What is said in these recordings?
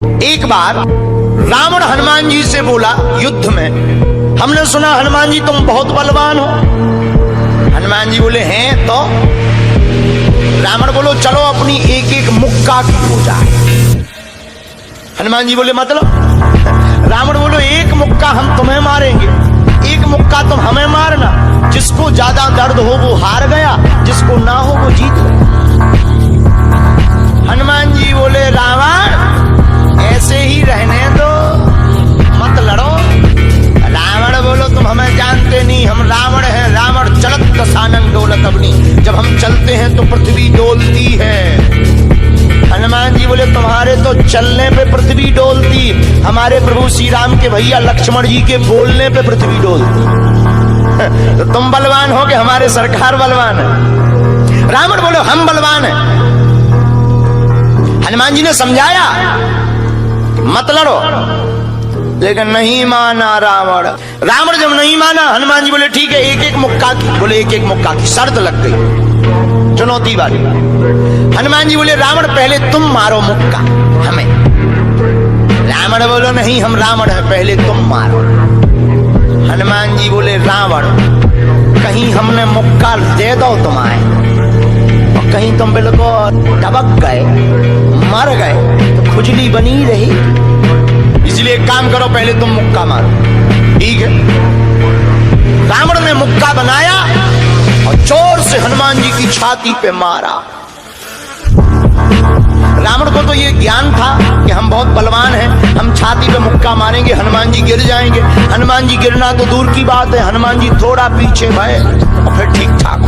एक बार रावण हनुमान जी से बोला युद्ध में, हमने सुना हनुमान जी तुम बहुत बलवान हो। हनुमान जी बोले हैं तो। रावण बोलो चलो अपनी एक एक मुक्का की हो जाए। हनुमान जी बोले मतलब? रावण बोलो एक मुक्का हम तुम्हें मारेंगे, एक मुक्का तुम हमें मारना। जिसको ज्यादा दर्द हो वो हार गया, जिसको ना हो वो जीत गया। हनुमान जी बोले रावण ऐसे ही रहने दो, मत लड़ो। रावण बोलो तुम हमें जानते नहीं, हम रावण हैं। रावण चलत दसानन डोलत अग्नि, जब हम चलते हैं तो पृथ्वी डोलती है। हनुमान जी बोले तुम्हारे तो चलने पे पृथ्वी डोलती, हमारे प्रभु श्री राम के भैया लक्ष्मण जी के बोलने पे पृथ्वी डोलती। तो तुम बलवान हो कि हमारे सरकार बलवान है? रावण बोले हम बलवान हैं। हनुमान जी ने समझाया मत लड़ो, लेकिन नहीं माना रावण। रावण जब नहीं माना, हनुमान जी बोले ठीक है एक एक मुक्का की। बोले एक एक मुक्का की, शर्त लग गई, चुनौती वाली। हनुमान जी बोले रावण पहले तुम मारो मुक्का हमें। रावण बोलो नहीं हम रावण है, पहले तुम मारो। हनुमान जी बोले रावण कहीं हमने मुक्का दे दो तुम्हारे, और कहीं तुम बिल्कुल दबक गए मर गए तो खुजली बनी रही, इसलिए एक काम करो पहले तुम मुक्का मारो। ठीक है। रावण ने मुक्का बनाया और जोर से हनुमान जी की छाती पे मारा। रावण को तो ये ज्ञान था कि हम बहुत बलवान हैं, हम छाती पे मुक्का मारेंगे हनुमान जी गिर जाएंगे। हनुमान जी गिरना तो दूर की बात है, हनुमान जी थोड़ा पीछे भय और फिर ठीक ठाक।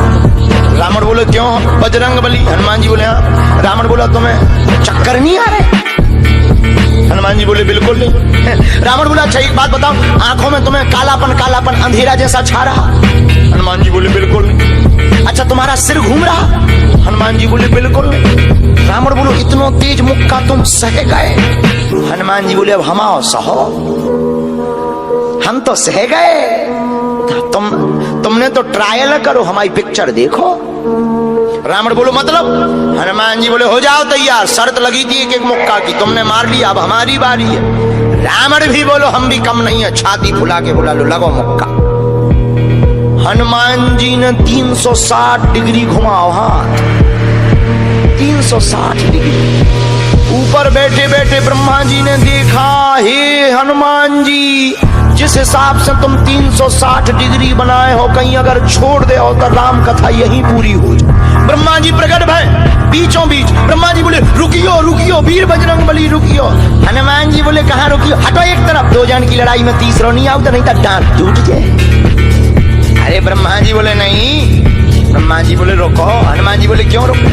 रावण बोले क्यों बजरंग बली? हनुमान जी बोले हाँ। रावण बोला तुम्हें चक्कर नहीं आ रहे? हनुमान जी बोले बिल्कुल नहीं। रावण बोला अच्छा एक बात बताओ, आंखों में तुम्हें कालापन कालापन अंधेरा जैसा छा रहा? हनुमान जी बोले बिल्कुल नहीं। अच्छा तुम्हारा सिर घूम रहा? हनुमान जी बोले बिल्कुल नहीं। रावण बोलो इतना तेज मुक्का तुम सह गए? हनुमान जी बोले अब हम आओ सहो, हम तो सह गए, तुमने तो ट्रायल करो, हमारी पिक्चर देखो। रावण बोलो मतलब? हनुमान जी बोले हो जाओ तैयार, शर्त लगी थी एक एक मुक्का की, तुमने मार लिया, अब हमारी बारी है। रावण भी बोलो हम भी कम नहीं है, छाती फुला के बोला लो लगो मुक्का। हनुमान जी ने 360 डिग्री घुमाओ हाथ, 360 डिग्री। ऊपर बैठे बैठे ब्रह्मा जी ने देखा, हे हनुमान जी जिस हिसाब से तुम 360 डिग्री बनाए हो, कहीं अगर छोड़ दे हो तो राम कथा यहीं पूरी हो जाए। ब्रह्मा जी प्रकट भय बीचों बीच। ब्रह्मा जी बोले रुकियो रुकियो वीर बजरंग बली रुकियो। हनुमान जी बोले कहाँ रुकियो, हटो एक तरफ, दो जन की लड़ाई में तीसरा नहीं आओ तो नहीं तो डांट टूट जाए। अरे ब्रह्मा जी बोले नहीं। ब्रह्मा जी बोले रोको। हनुमान जी बोले क्यों रोको?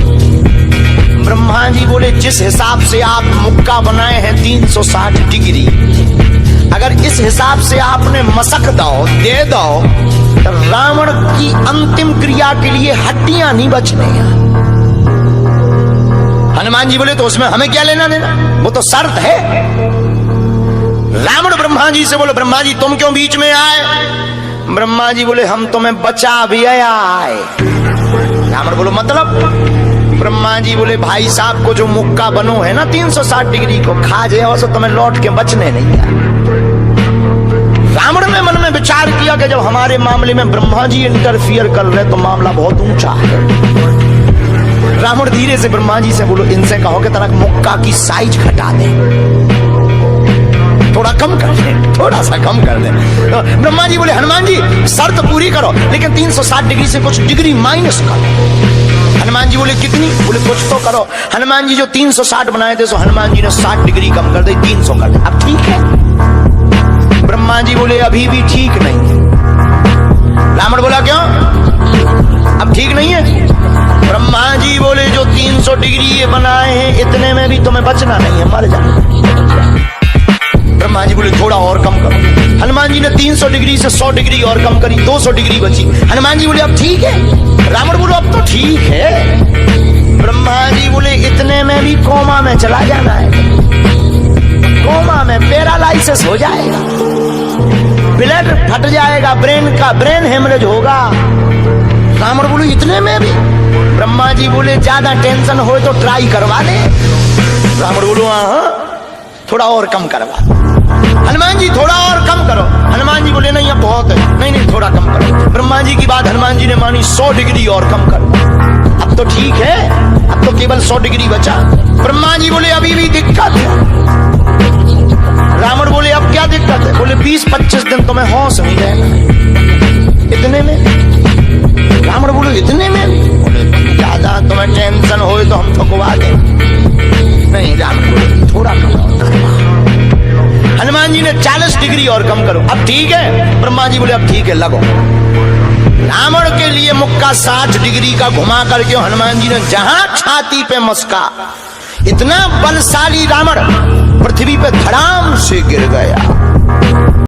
ब्रह्मा जी बोले जिस हिसाब से आप मुक्का बनाए हैं 360 डिग्री, अगर इस हिसाब से आपने मसक दो दे दो तो रावण की अंतिम क्रिया के लिए हड्डियां नहीं बचने। हनुमान जी बोले तो उसमें हमें क्या लेना देना, वो तो शर्त है। रावण ब्रह्मा जी से बोले ब्रह्मा जी तुम क्यों बीच में आए? ब्रह्मा जी बोले हम तुम्हें बचा भी आए। रावण बोलो मतलब? ब्रह्मा जी बोले भाई साहब को जो मुक्का बनो है ना 360 डिग्री को, खा जाओ तो तुम्हें लौट के बचने नहीं है। रावण ने मन में विचार किया कि जब हमारे मामले में ब्रह्मा जी इंटरफियर कर रहे तो मामला बहुत ऊंचा है। रावण धीरे से ब्रह्मा जी से बोलो इनसे कहो कि तनक मुक्का की साइज घटा दे, थोड़ा कम कर दे, थोड़ा सा कम कर दे। तो ब्रह्मा जी बोले हनुमान जी शर्त पूरी करो, लेकिन 360 डिग्री से कुछ डिग्री माइनस करो। हनुमान जी बोले कितनी? बोले कुछ तो करो। हनुमान जी जो 360 बनाए थे सो हनुमान जी ने 60 डिग्री कम कर दी, 300 कर दे। अब ठीक है? ब्रह्मा जी बोले अभी भी ठीक नहीं है। रावण बोला क्यों अब ठीक नहीं है? ब्रह्मा जी बोले जो 300 डिग्री ये बनाए हैं इतने में भी तुम्हें बचना नहीं है, मर जाना। ब्रह्मा जी बोले थोड़ा और कम करो। हनुमान जी ने 300 डिग्री से 100 डिग्री और कम करी, 200 डिग्री बची। हनुमान जी बोले अब ठीक है? रावण बोलो अब तो ठीक है। ब्रह्मा जी बोले इतने में भी कोमा में चला जाना है, कोमा में पैरालाइसिस हो जाएगा, ब्लड फट जाएगा, ब्रेन हेमरेज होगा। रावण बोले इतने में भी? ब्रह्मा जी बोले ज्यादा टेंशन हो तो ट्राई करवा ले। रावण बोलो हाँ थोड़ा थोड़ा और कम करवा। हनुमान जी थोड़ा और कम करो। हनुमान जी बोले नहीं अब बहुत है, नहीं नहीं थोड़ा कम करो। ब्रह्मा जी की बात हनुमान जी ने मानी, 100 डिग्री और कम करो। अब तो ठीक है, अब तो केवल 100 डिग्री बचा। ब्रह्मा जी बोले अभी भी दिक्कत है। रावण बोले अब क्या दिक्कत है? बोले 20-25 दिन तो मैं होश नहीं रहना। इतने में? रावण बोले इतने में? बोले ज्यादा तुम्हें टेंशन हो तो हम ठुकवा दें। नहीं, रावण बोले थोड़ा कम। हनुमान जी ने 40 डिग्री और कम करो। अब ठीक है? ब्रह्मा जी बोले अब ठीक है, लगो। रावण के लिए मुक्का 60 डिग्री का घुमा करके हनुमान जी ने जहां छाती पे मस्का, इतना बलशाली रावण पृथ्वी पे धड़ाम से गिर गया।